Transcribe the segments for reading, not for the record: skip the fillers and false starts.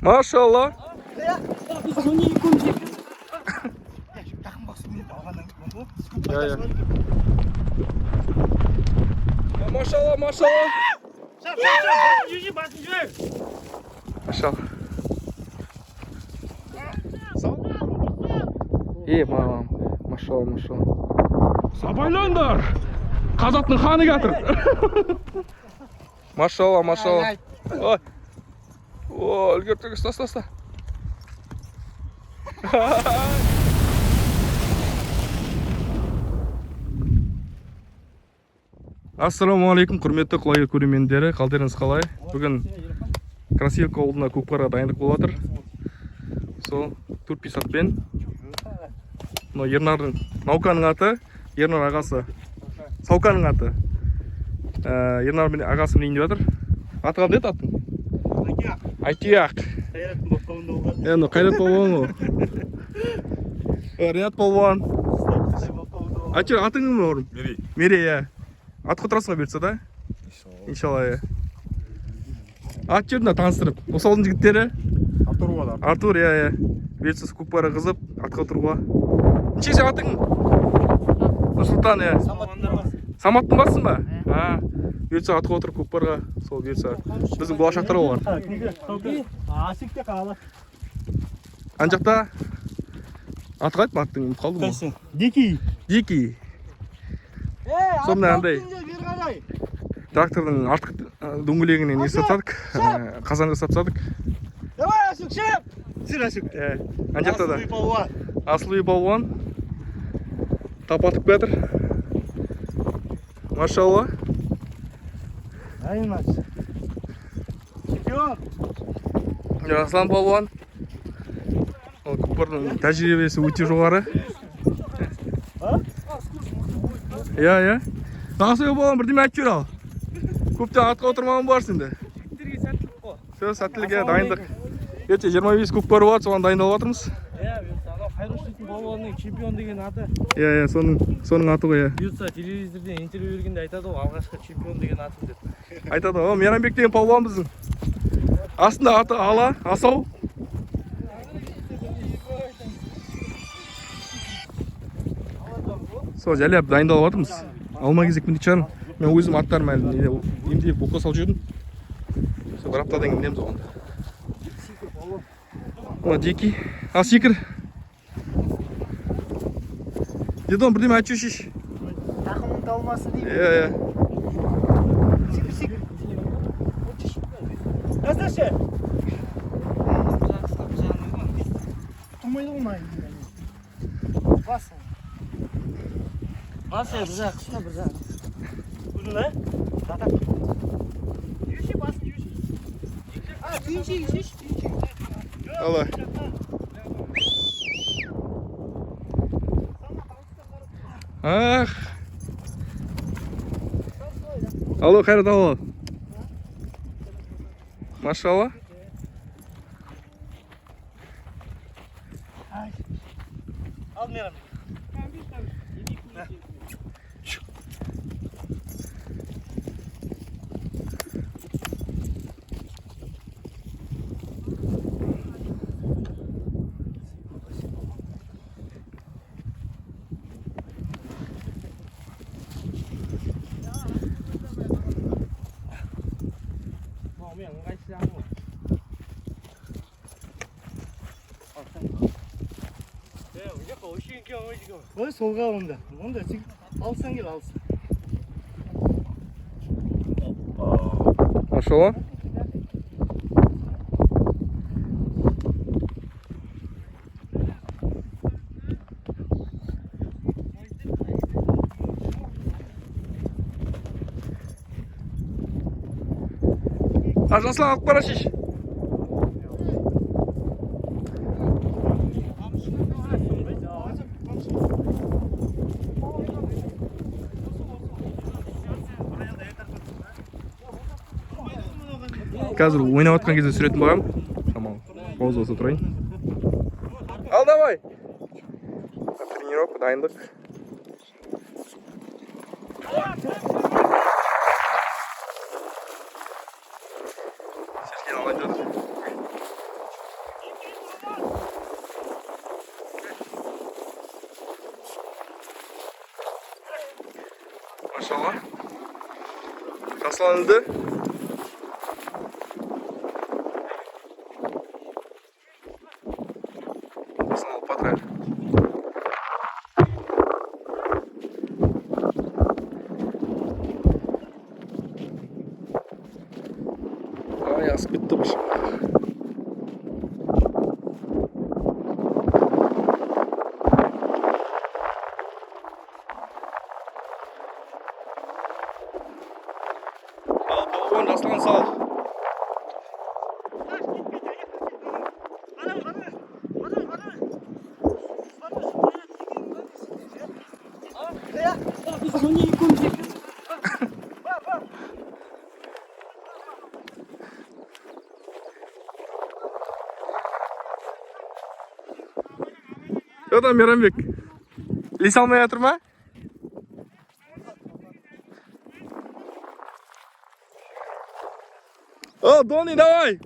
Машалла. Машалла, машалла. Машалла. Мамам. Машалла, машалла. Сабайландар. Қазақтың ханы келатыр. Машалла, машалла. Ой. О, үлгерттік, ұста. Ассаламуалейкум, құрметті құлай көрермендері, қалдарыңыз қалай? Бүгін Красилка ауылына көкпарға дайындық болып жатыр. Сол 4-5 атпен. Ернардың Науканың аты, Ернар ағасы Сауканың аты. Ернар мен ағасы мінейін деп жатыр. Аты қандай аттың? Айтияқ. Қайрат болуан ғой. Рият болуан. Айтияқ, атың кім орын? Мерей, я. Ат құтырасыңа берді да? Иншалла, я. Ат жерді таныстырып. Осы ауылдың жігіттері? Артур, я. Берсіз көкпары қызып, атқа отыруға. Неше сен атың? Нұрсұлтан, я. Саматтың басын ба? Берсіз атқа отырып көкпарға. Сол берсіз. Біздің болашақтар олар. Ан жақта аты қайт ма аттың? Қалды ма? Дикий. Сонда андай трактордың артқы дөңгелегінен не сатсадық, қазан жасап садық. Давай, Асук, шеп! Асук. Анжақта да Асылуй балуан тапатып бәдір. Машалла. Айын мач. Чемпион. Аслан балуан. Көкпардың тәжірибесі өте жоғары. Я. Асылуй балуан бірдеме айтып жүр ал. Көптен атқа отырмаған барсың да. Сөз сәттіліге дайындық. Ертең 25 көкпар болады, соған дайындалып жатырмыз. Хайруштың балуанның чемпион деген аты. Соның аты ғой. Бұйыртса телевизорден интервью бергенде айтады ғой, алғашқы чемпион деген аты деп. Айтады ғой, Мейрамбек деген балуан біздің. Астында аты Ала, Асау. Сол жәлеп дайындалып жатырмыз. Алма кезек міндет шығарым. Мен өзім аттарым әлі емдеп боққа салып жүрдім. Сол бір аптадан кейін мінеміз оған. Мына Дикий. Ал секір. Дедон бірдеме айтып шеш. Тақымың талмасын деймін. Сик. Әстәші. Тұрмайды ғылмай. Басын. Басын, бір жақ, қысына бір жақ. Uzun ha? Zaten. Yürüyüşü bas, yürüyüşü. Yürüyüşü. Allah. Alo, Hayrat alo. Maşallah. Almayalım. Ой, солға онда. Онда сен алсаң кел, алсын. Машалла. Aslан алып бара шеш. Қазір ойнап жатқан кезде сүретін бағам. Шамал, пауза болса тұрайын. Ал давай. Тренировка, дайындық. Сергей алайын жатыр. Maşallah. Taslanıldı. Sağ ol patron. Ay az bitti başım. Al balon aslan sağ ol. Yo'da Meranbek. Lis almay yotibmi? О, Дони, давай!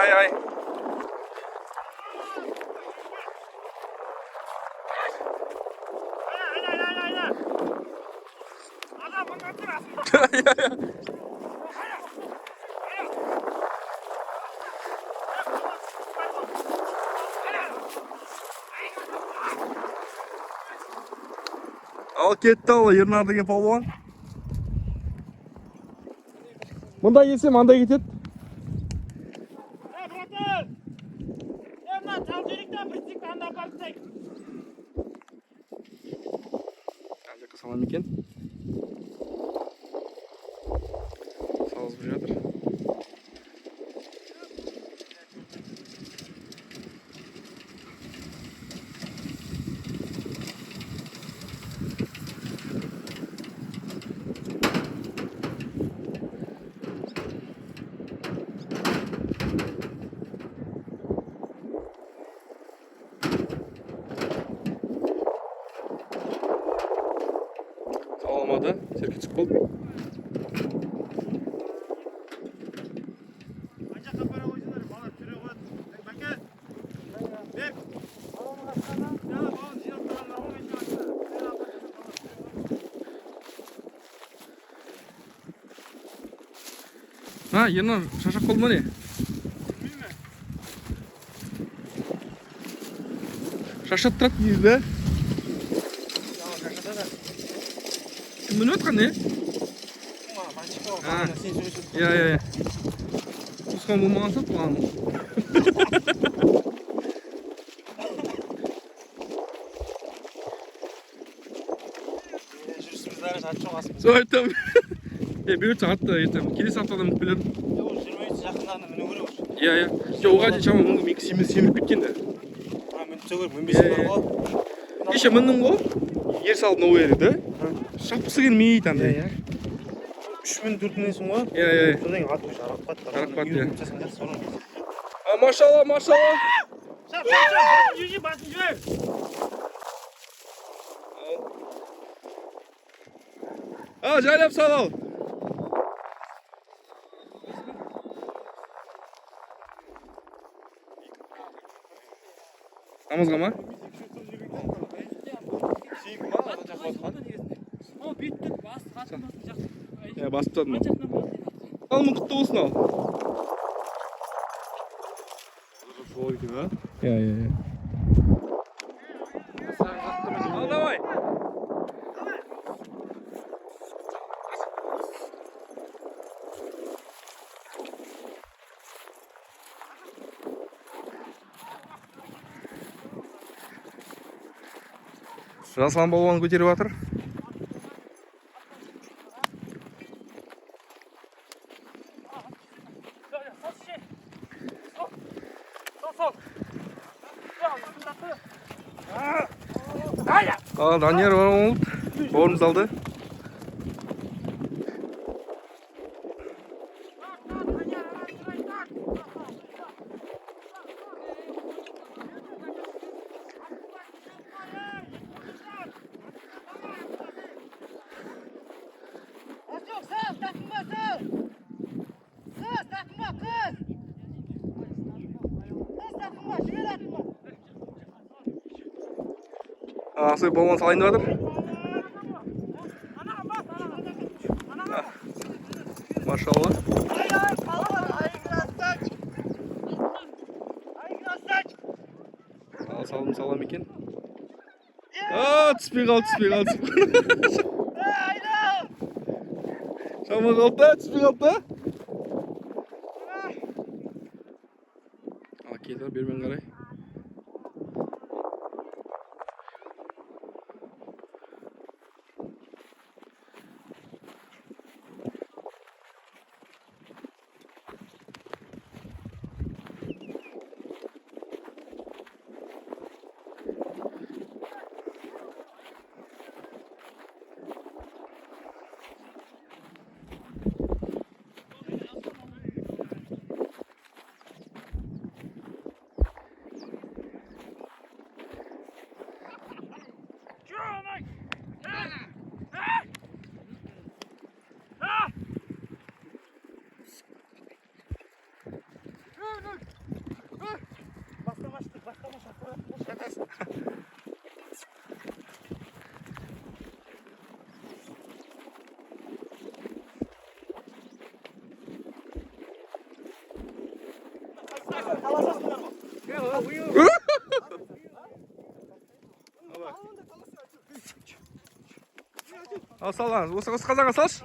Ай, ай. Al ketdi al Ернар деген палвон. Мында келсем анда кетеді. Салам екен. Салғызып жатыр. Olmadı. Serki çık oldu. Ha, Ернар, шашақ болды ма не? Шашат тұрады дейіз бе? Кім мініп отқан не? Иә. Тұсқан болмаған сат бұған. жүрісіміздегі жатшы оғасын. Сол айтам. Бүйірт сағатты ертем. Келесі аптадан мүк білерім. 23 жақындарына міну керек уже. Иә. Оға дейін шама мүнгі менгі семіріп кеткенді. Мініп жүгір, мінбесін бар ғой. Кеше міндің ғой? Ер салып новый еді. Шапқысы келмейді андай. 3 минут 4 минутсың ғой. Иә. Содан кейін аты жарап қатты. Жарап қатты, иә. Жасаң жақсы орын. Машалла. Басын жүр. Жайлап сал. Намазға ма? Иә, басып тұтады ма? Ал мұн құтты болсын ал. Иә. Ал, давай. Жаслан балуан көтеріп жатыр. Данияр Роналд бауырымыз алды. Асой балуан салайын деп жатыр. Машалла. Салам екен. Түспей қалды. Шама қалды, түспей қалды. Келді, бермен қарай. Al sal lan. Осы қазанға салшы.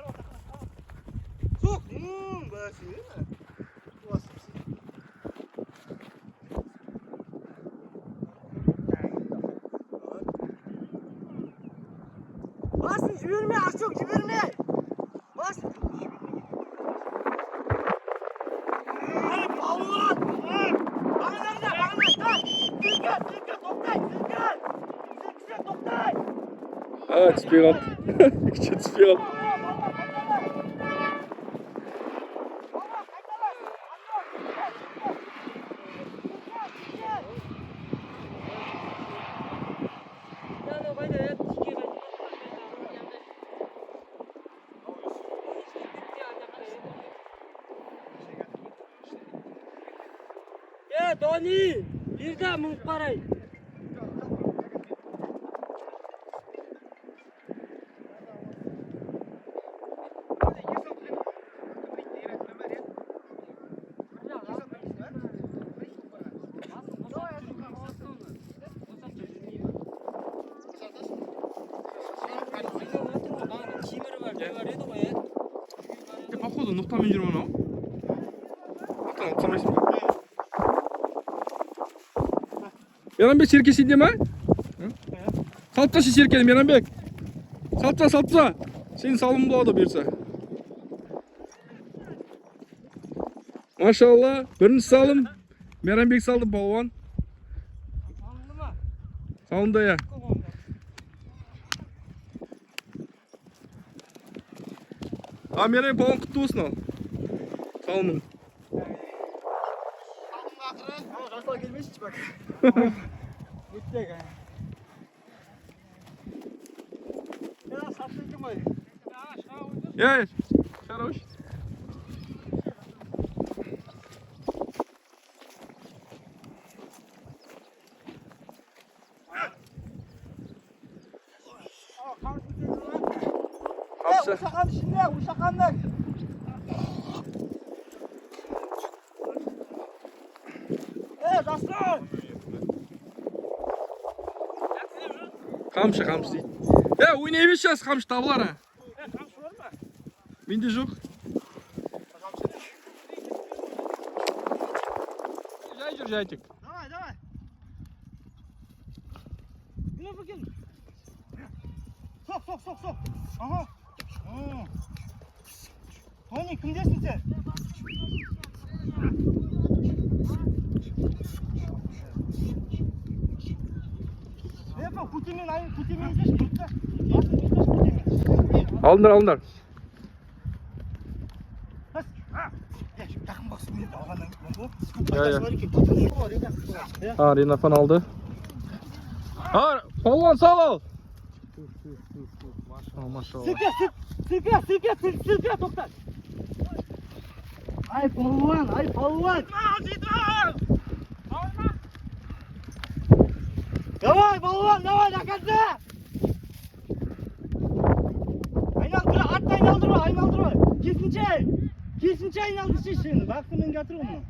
Соқ. Басын жіберме, ашық жіберме. Бас. Балуан. Бағана. Сілке, тоқтай. Сілке, тоқтай. Түспей қалды. Кіші түспей қалды. Дони, бірде мұңып қарай. Походу, ноқтамен жүрмін ау. Аттан алсамайсың ба? Мейрамбек серкесінде ма? Салып ташы серкені, Мейрамбек. Салып та. Сенің салым болады берсе. Машалла, бірінші салым. Мейрамбек салды, балуан. Салымда, я. Мейрамбек балуан құтты болсын ал. Салымың. Жасал келмейші бак. Өттек. Ya sattın ki mı? Ya, şaroş. Uşakan şimdi, uşakanlar. Aslan. Қамшы дейді. Ойнай берші жаз, қамшы табылар. Қамшы бар ма? Менде жоқ. Жай жүр, жай тек. Давай. Gel bakayım. Sok. Aha. Tony, kimdesin sen? Ne yapalım? Putin'in aynı Алыңдар. Жақын бақсы мен алғаннан Ренафан алды. Палуан сал ал. Машалла. Сілке, тоқтат. Ай, палуан. Давай, палуан, давай, до конца. Айналдырма. Kesince ayналдыршы şimdi. Baktım ben götürüm onu.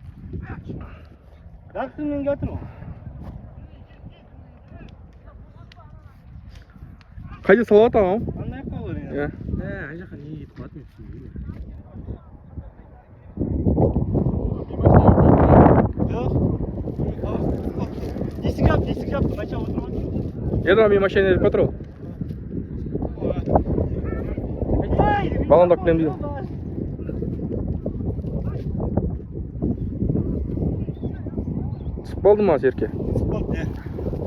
Қайда салат ағам? Қандай ақ olur ya? Ай жаққа не кетіп қалатын Есік жапты, қайша отырып. Еді мен машина едіп қатыр ол. Баландап келем дейді. Болды ма Серке? Болды,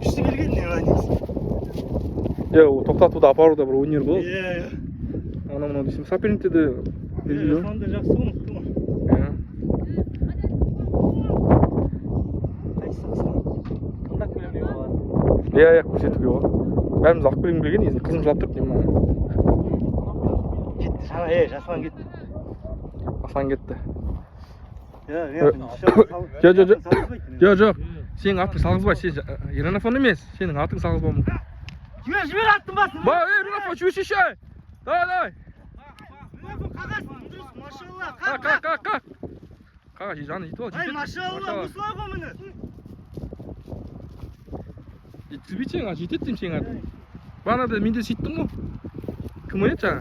үшті келген не бар негізі. Ол тоқтатуда апаруда бір өнер болады. Ана десем сапельникте де белгілі. Сонда жақсы ғой, мықты ма? Қандақ білем деуге болады. Көрсетуге болады. Бәріміз ақ білем келген, негізінде қызым жылап тұрып деймін. Кетті, жасылан кетті. Аслан кетті. Жоқ. Сенің атың салғызбай, сен Ренафон емес, сенің атың салғызбай мүмкін. Жібер аттың басын. Ренафон, жіберші. Давай. Машалла, Қаға, жаны жетіп ал. Ай, машалла, мұсылай ғой мұны. Жеткізбейді сен, жетеді дейм сен аты. Бағана да менде сөйттің ғой. Кім ойнайды жаңа?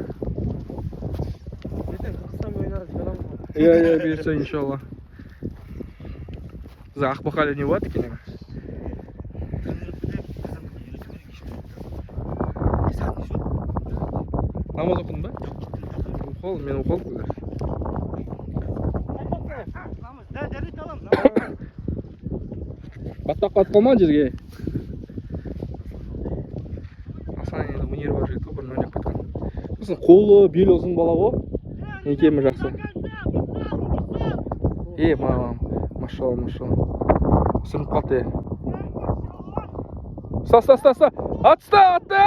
Ертең Қырғызстан ойнарыз, қаламыз ғой. Бұйыртса, иншалла. Біз ақбақалы не болады екен? Намаз оқыдың ба? Мен оқылдым. Дәрет аламыз. Баттақ қатып қалмаған жерге. Асан енді өнер бар жігіт ғой, бұрын ойнап кеткен. Сосын қолы, белі ұзын бала ғой. Екемі жақсы. Машалла. Сырып қалды. Ұста. Атты!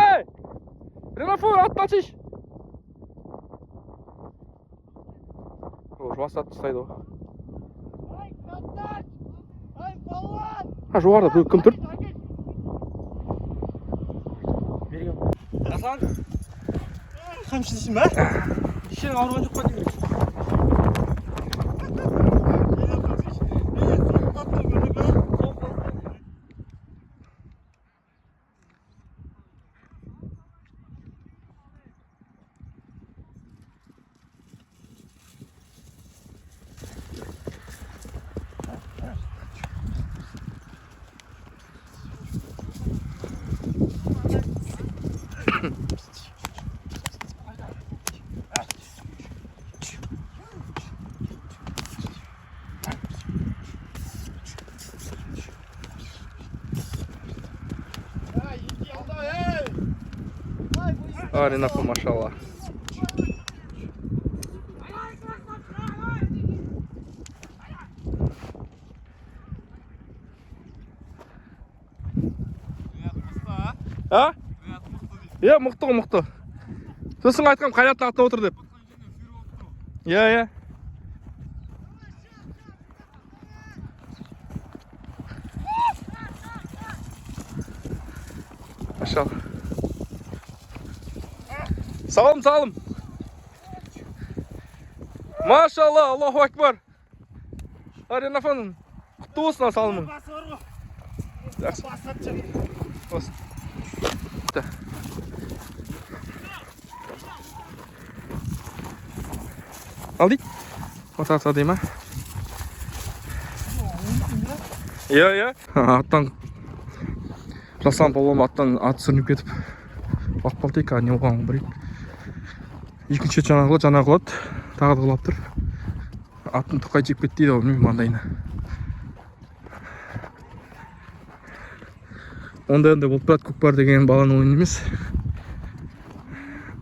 Ренафон, атты атшиш! Жуас атты ұстайды ғой. Жоғарда біреу кім тұр? Асан, қамшы дейсің ба? Ішен ауырған жоқ па деймін. Ренафон, машалла. Мықты. Сосын айтқам, қайраттың атына отыр деп. Машалла. Салым. Машалла, Аллаху акбар. Ренафон, құтты болсын салымың. Басы бар ғой. Жақсы. Басы атшы. Al дейді. Отағыса дей ма? Аттан жасаған болуым аттан аты сүрініп кетіп бақпалтайық, не оған бір екінші жаңа қылады, тағы да қылап тұр. Аттың тұқай жеп кетті дейді, білмеймін маңдайына. Ондай болып тұрады, көкпар деген баланың ойын емес.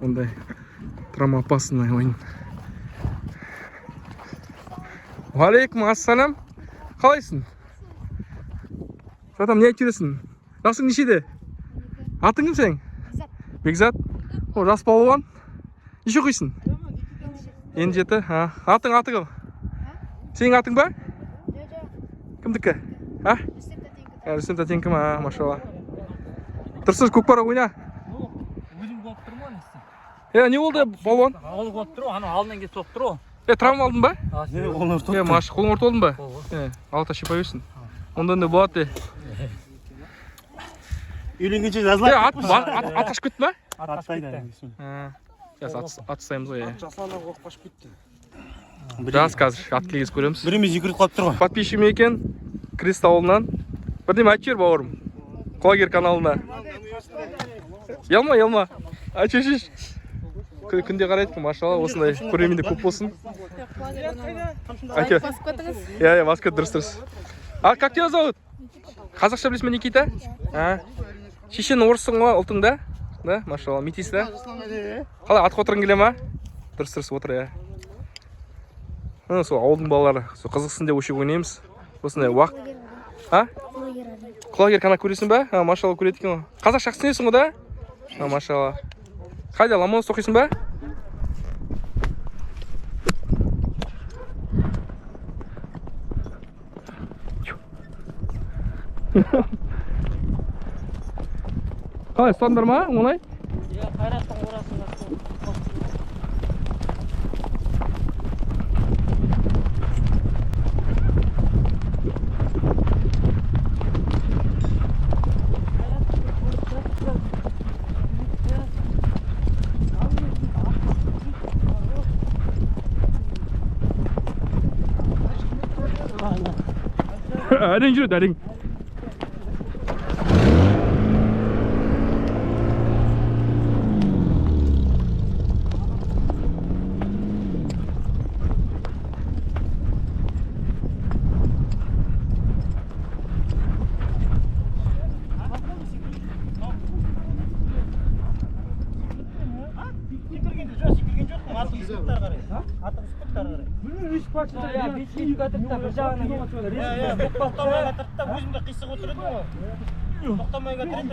Ондай Трама опасный ойын. Алейкум ассалам. Қалайсың? Жатам, не айтырсың? Жасың нешеде? Атың кім сен? Бекзат. О, жас балуан. Неше оқисың? Енді жеті. Атың кім? Сенің атың ба? Кімдікі? Рүстем Татенкі ма, машалла. Тұрсыз, көкпар ойна. Өзім қуап тұрмын Не болды, балуан? Ауыл қуап тұру, ана алдынан кетіп соғып тұру. Травма алдың ба? Қолын ұрты. Маш, қолың ұрты олдың ба? Алта шипа берсін. Онда не болады? Үйленгенше жазылады. Ат қашып кетті ма? Ат қашып кетті. Ат ұстаймыз ғой. Жасалына қорқып қашып кетті. Жас қазір, ат келгіз көреміз. Біріміз жүгіріп қалып тұр ғой. Подписчик екен, Крест ауылынан. Бірдеме айтып жер бауырым. Құлагер каналына. Елма. Шеш. Күнде қарайды, машалла, осындай көрерменде көп болсын. Айтып. Басқа дұрыс. Как тебя зовут? Қазақша білесің бе, Никита? Шешен орыссың ғой, ұлтың да? Да, машалла, метис да? Қалай, атқа отырғың келе ма? Дұрыс отыр, Сол ауылдың балалары, қызықсын деп өшек ойнаймыз. Осындай уақыт. Құлагер канал көресің ба? Машалла, көреді екен ғой. Қазақша түсінесің ғой да? Машалла. Қайда, Ломоносов оқисың ба? Қалай, ұстандар ма, оңай? Қайраттың орасында. Әрең жүреді, әрең. Өзімді қисық отырады ғой. Тоқтамай қатырады.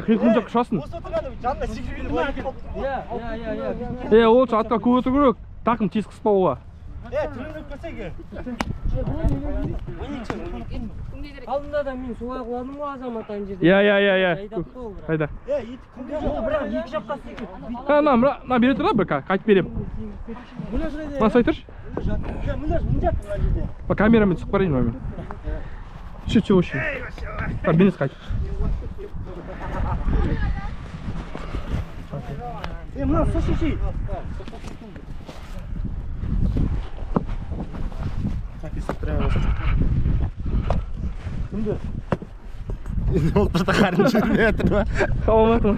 Қиқым жоқ ұшасын. Осы отырғаны жанына секіргенді былай кетіп. Ол атқа көп өту керек. Тақым тез қыспауға. Түрініп көрсеге. Алдында да мен солай қуладым ғой азамат ана жерде. Қайда? Бірақ екі жаққа істейді. Мына бере тұр да бір қайтып берем. Мына сай тұршы. Камерамен түсіп қарайын мен. Че вообще? Бенес қайт. Мына соши. Кімді? Ол тұрда қарын жүрмей жатыр ма? Қаламатым.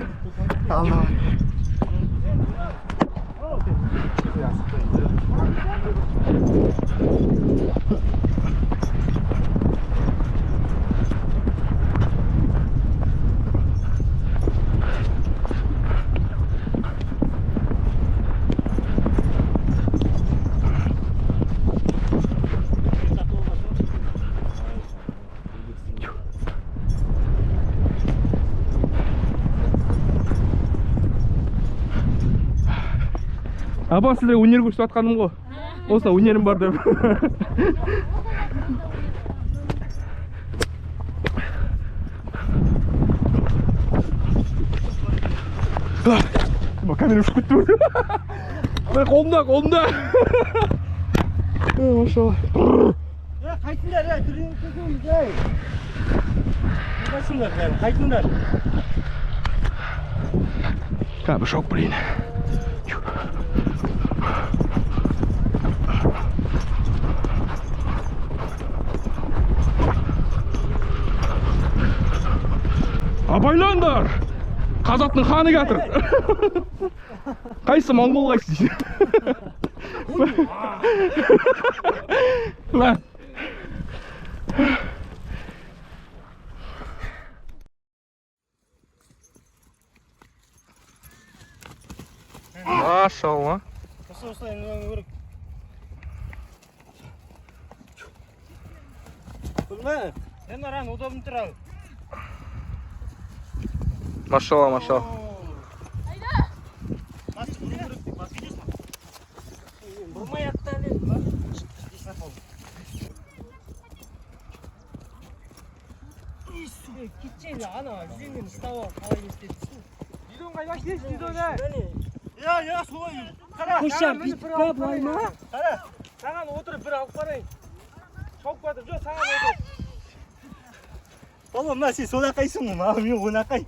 Апа, сіздер өнер көрсетіп атқаным ғой. Осында өнерім бар деп. Камера ұшып кетті бөрді. Қолымда. Машалла. Қайтыңдар, түрініп көзіміз, Қайтыңдар. Камера шауып білейін. Абайлаңдар! Қазақтың ханы қатыр. Қайсы моңғол қайсы дейді. Машалла. Осылай айналу керек. Білме, сен аран удобно тұрал. Машалла, машалла. Бас бұру керек деп, бас кетесің. Бұрмай аттаны. Кетшені ана жүзеңнен ұстауға қалай естетсің? Дидон қайда кеш, Дидон әй? Я, солай. Қара. Қоша, битпа былай ма? Қара. Саған отырып бір алып барайын. Шауып қатып, жоқ, саған отырып. Балам, мына сен сода қайсың ғой, маған мен оны қай.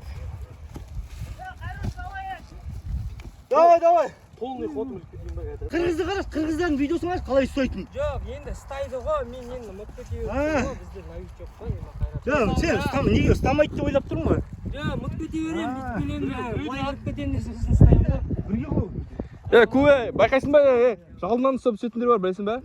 Давай. Полный ход үлкетейін ба қазір. Қырғызды қараш, қырғыздардың видеосын қараш, қалай ұстайтын. Жоқ, енді ұстайды ғой, мен енді мықты теуіп ғой, бізде навик жоқ қой, енді қайрат. Жоқ, сен неге ұстамайды деп ойлап тұрмын ғой. Жоқ, мықты теуірем, бүйтпенем, ойнап кетемін сосын ұстаймын ғой. Бірге қол. Куе, байқайсың ба? Жалынан ұстап түсетіндер бар, білесің ба?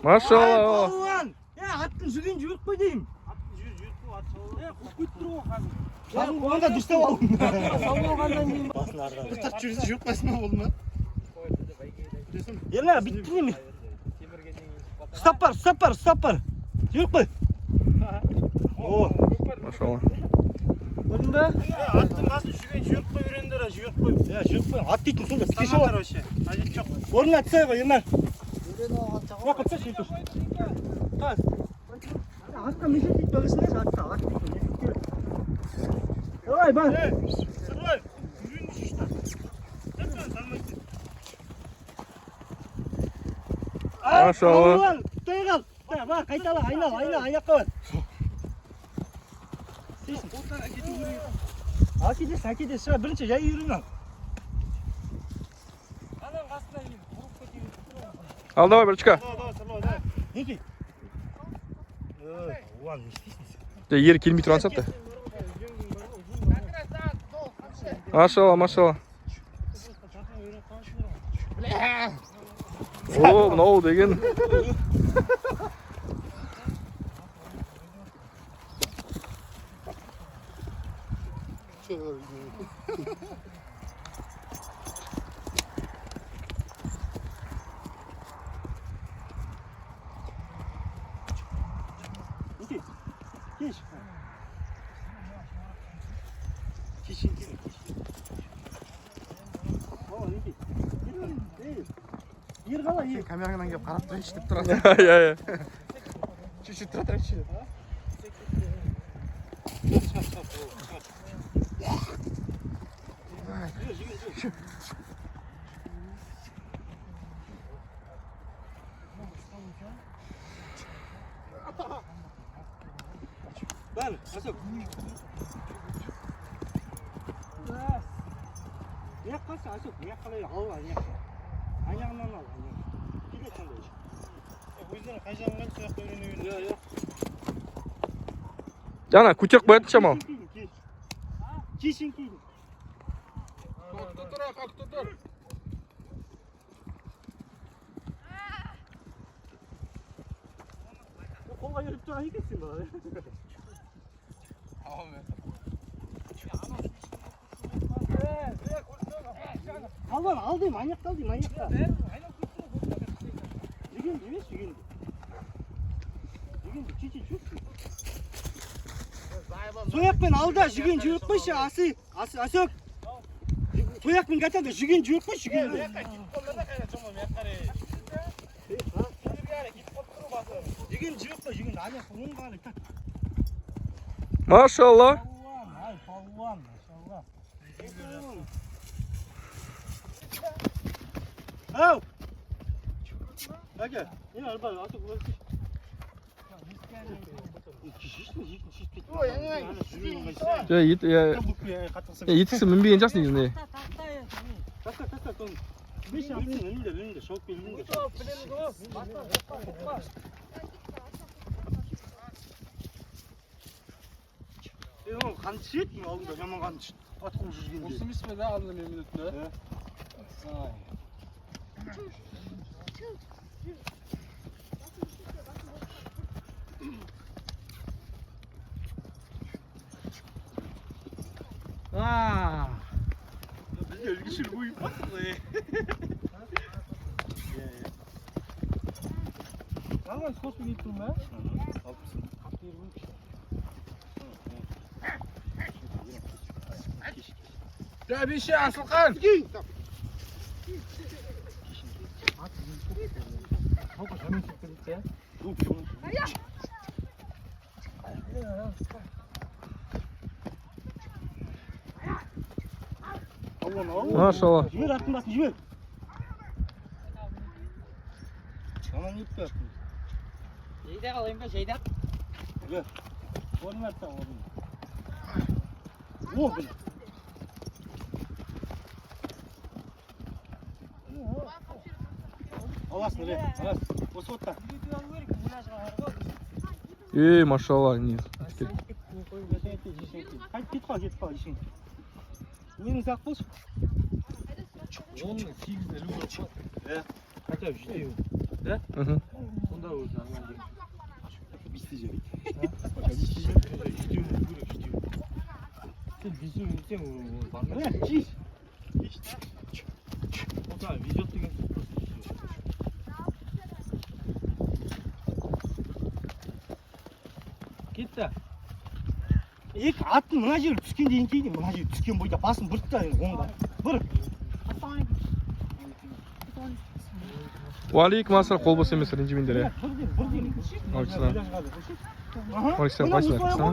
Машалла. Балуан! Аттың жүген жүйрік қой деймін. Аттың жүйрік қой, ат шауылы. Қуып кетті тұр ғой қазір. Қазір оғанда дұрыстап алдым. Сау болғаннан кейін Басын арған. Бір тақ жүрісі жүйрік қойсын ма болды ма? Ерна, бітті деме. Ұстап бар. Жүйрік қой. О, Машалла. көрдің бе? Аттың басын жүйрік қой үйрендер, жүйрік қой. Жүйрік қой. Ат дейтін сонда бітке шауа. Қажет жоқ. Орнына түсай ғой, Ерна. Уақыт тұр, сөйтіп. Қаз. Атқа мешет дейді бағысына, атқа дейді. Давай, бар. Сырлай. Үйрен шышта. Әппен, салмайды. Машалла. Тұй қал. Бар, қайтала, айнаққа бар. Сейсін. Әкедес, шыға бірінші жай үйрен ал. анан қасына кейін ұрып кетейін. Ал, давай, брачка. Неге? Уан, не істейсің? Ері келмей тұрған сәтті. Машалла. О, мынау деген. Неге? Кеш. Ер қалай, ер. Камерадан келіп қарап тұрайыншы деп тұрады. Иә. Чуть-чуть тұра тұрайыншы. Бәрі, асып. Неяқ қалса, асып, неяқ қалай ал, неяқ. Аяғынан ал, келе қандай. Өздері қай жағынан сояқта үйренуін. Жана, көтеріп қоятын шамал. Кешін кейін. Тұр. Қолға еріп тұрған екенсің ба? Албан, ал деймін, аяқта ал деймін, аяқта. Жүгенді емес, жүгенді. Жүгенді, чечен жүрсің. Сояқпен алда жүген жүріп қойшы, асық. Сояқпен қатады, жүген жүріп қой, жүгенді. Жүген жүріп қой, жүгенді, аяқта оң қалай, так. Машалла. Палуан, машалла. Ау! Әке, мен арбай, атып өтіп. Етіксі мінбеген жақсы негізінде. Таста, тоң. Беш ақпен үнінде, шауып үнінде. Ол қанды шет, алдында жаман қанды шет. Ат қол жүргенде. Осы емес пе да алдында мен минутында? Bizga ulgishib qo'yib qo'ydi. Qanday so'sib yetdingmi? Ya bir şey Asılkan. Maşallah. Жібер аттың басын жібер. Анан нетті аттың? Жейде қалайын ба, жейде. Жібер. Орын атса орын. О, бұл. Аласың, ре, аласың. Осы отта. Машалла. Не. Кетіп қал, ешің. Ненің сақ болшы? Оның 8-де люк жоқ. Хотя бы 7. Мгм. Сонда өзі нормально. Бесте жібер. Сен бесеу өтсең бар ма? Кеш. Ота везет деген сөз. Кетті. Екі аттың мына жері түскен дейін кейде, мына жері түскен бойда басын бұрт та оңға. Бұрып. Уалейкум ассалам, қол бос емес, ренжімеңдер, е. Александр. Александр, қайсың атсың?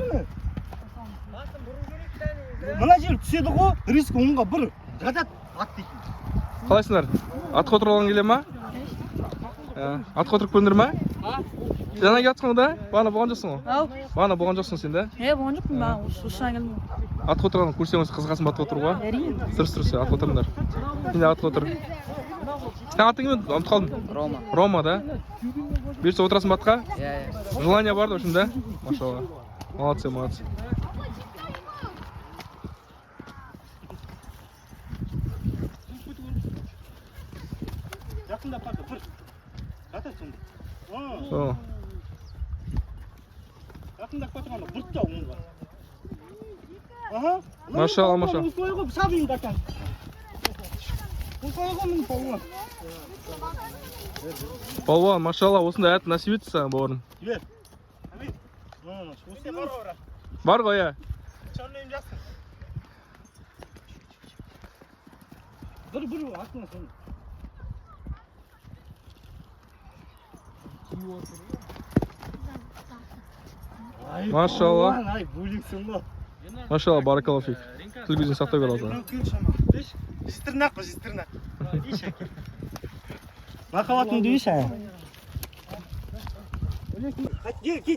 Мына жері түседі ғой, риск оңға бір. Жатат ат дейтін. Қалайсыңдар? Атқа отырып алған келе ма? Атқа отырып көріңдер ма? Жаңа келатсың да? Бағана болған жоқсың ғой? Ау. Бағана болған жоқсың сен да? Болған жоқпын ба, осыған келдім. Атқа отырғанды көрсеңіз қызығасың ба атқа отыруға? Әрине. Дұрыс, атқа отырыңдар. Сен де атқа отыр. Сен атың кім? Ұмытып қалдым. Рома. Рома да? Бұйыртса отырасың ба атқа? Иә. Желание бар да, үшін да? Машалла. Молодцы, молодцы. Жақында барды, бір. Жатат сонда. О. Жақында қотырғанда бұрт та оңға. Аха. Машалла, машалла. Осылай ғой, сабыйын датан. Осылай ғой, мені пауын. Палуан, машалла, осындай әт насип етті саған, бауырым. Жібер. Әмин. Осылай бар ғой. Бар ғой, иә. Чарнайым жақсы. Бір артына соны. Машалла. Ай, бөлексің ба. Машалла, баракалла фик. Тіл көзін сақтай көр алса. Жістірнақ па, жістірнақ. Махаббатың дейші, ә?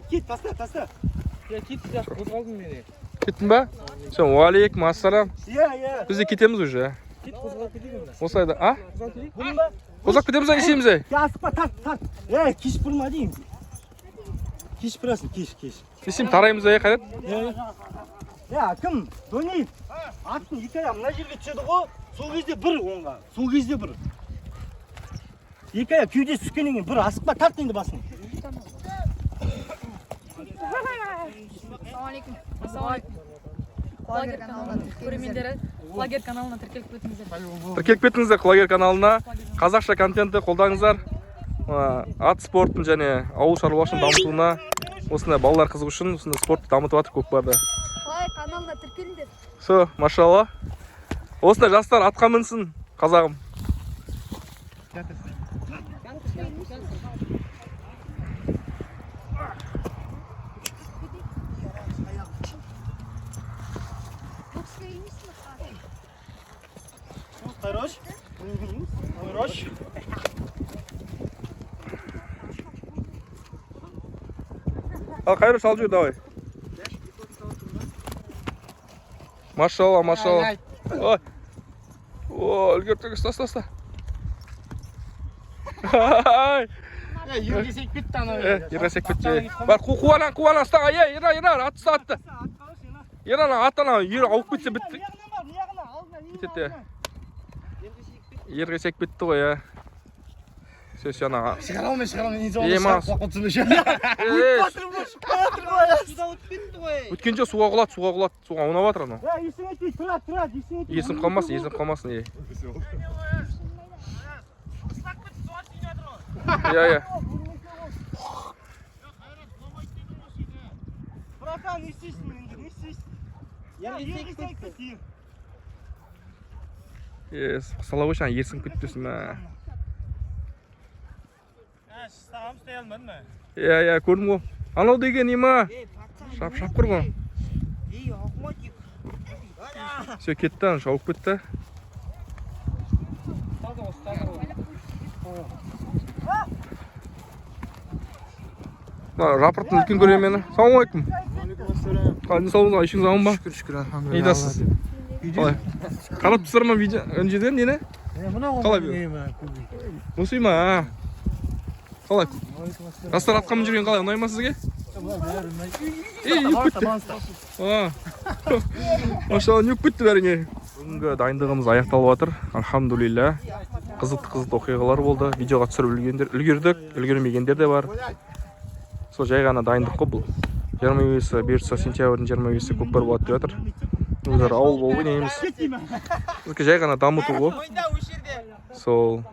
Кет, таста. Я кетті де қозғалдым мені. Кеттің ба? Все, уалейкум ассалам. Иә. Біз де кетеміз уже. Кет қозғалып кетейік онда. Осылай да, а? Қозғалып кетейік. Бұның ба? Қозақ кетеміз ай, нешеміз ай? Асықпа, тарт. Кеш бұрма деймін. Кеш бұрасың, кеш. Нешем тараймыз ай, қайрат? Кім? Дөнейіп. Аттың екі аяқ мына жерге түседі ғой, сол кезде бір оңға. Сол кезде бір. Екі аяқ кеудесі түскеннен кейін бір асықпа, тарт енді басын. Ассалаумалейкум. Лагерь каналына көрермендері, Лагерь каналына тіркеліп кетіңіздер. Тіркеліп кетіңіздер Құлагер каналына. Қазақша контентті қолдаңыздар. Ат спортын және ауыл шаруашылығын дамытуына, осындай балалар қызығы үшін осындай спортты дамытып жатыр көкпарды. Құлагер каналына тіркеліңдер. Со, машалла. Осындай жастар атқа мінсін, қазағым. Хорош. Ал Қайрош, алып жүр, давай. Машалла. Ой. О, үлгерттік, ұста. Ергесек кетті ана. Ергесек кетті. Бар, қуана, ұстаға, Ернар, атты. Ернар, аттана, ауып кетсе бітті. Кетті. Ергесек бітті ғой, Сөз ана. Шығарамын, инжа Ема. қуақытсың ше. Суда өтіп кетті ғой. Өткен жоқ суға құлады, суға аунап жатыр анау. Есіңе тиіп, тұрады, есіңе тиіп. Есім қалмасын, е. Иә. Братан, не істейсің енді, не істейсің? Сала қойшы, ерсін күттесін ма. Сағам ұстай алмадың ма? Иә, көрдім ғой. Анау деген ема. Шапқыр ғой. Все, кетті, шауып кетті. Рапортын үлкен көре мені. Саламалейкум. Қалдың салыңыз, айшыңыз аман ба? Шүкір, Не айтасыз? Қалай? Қарап тұрсыздар ма видео өнжеден нені? Қалай бүйі? Осы ма? Қалай? Жастар атқа мініп жүрген қалай? Ұнай ма сізге? Үйіп кетті. Машалла, үйіп кетті бәріңе. Бүгінгі дайындығымыз аяқталып жатыр. Алхамдулилля. Қызықты оқиғалар болды. Видеоға түсіріп үлгердік. Үлгермегендер де бар. Сол жай ғана дайындық қой бұл. 25-і, бұйыртса сентябрьдің 25-і көкпар болады деп жатыр. Өздері ауыл болып ойнаймыз. Бізге жай ғана дамыту ғой. Сол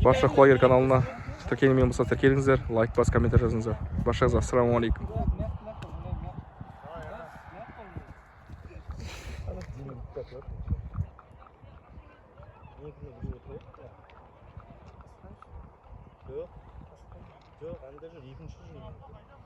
барша құлагер каналына тіркелмеген болса тіркеліңіздер, лайк бас, комментарий жазыңыздар. Баршаңызға ассалаумағалейкум. Жоқ, анда жүр, екінші жүр.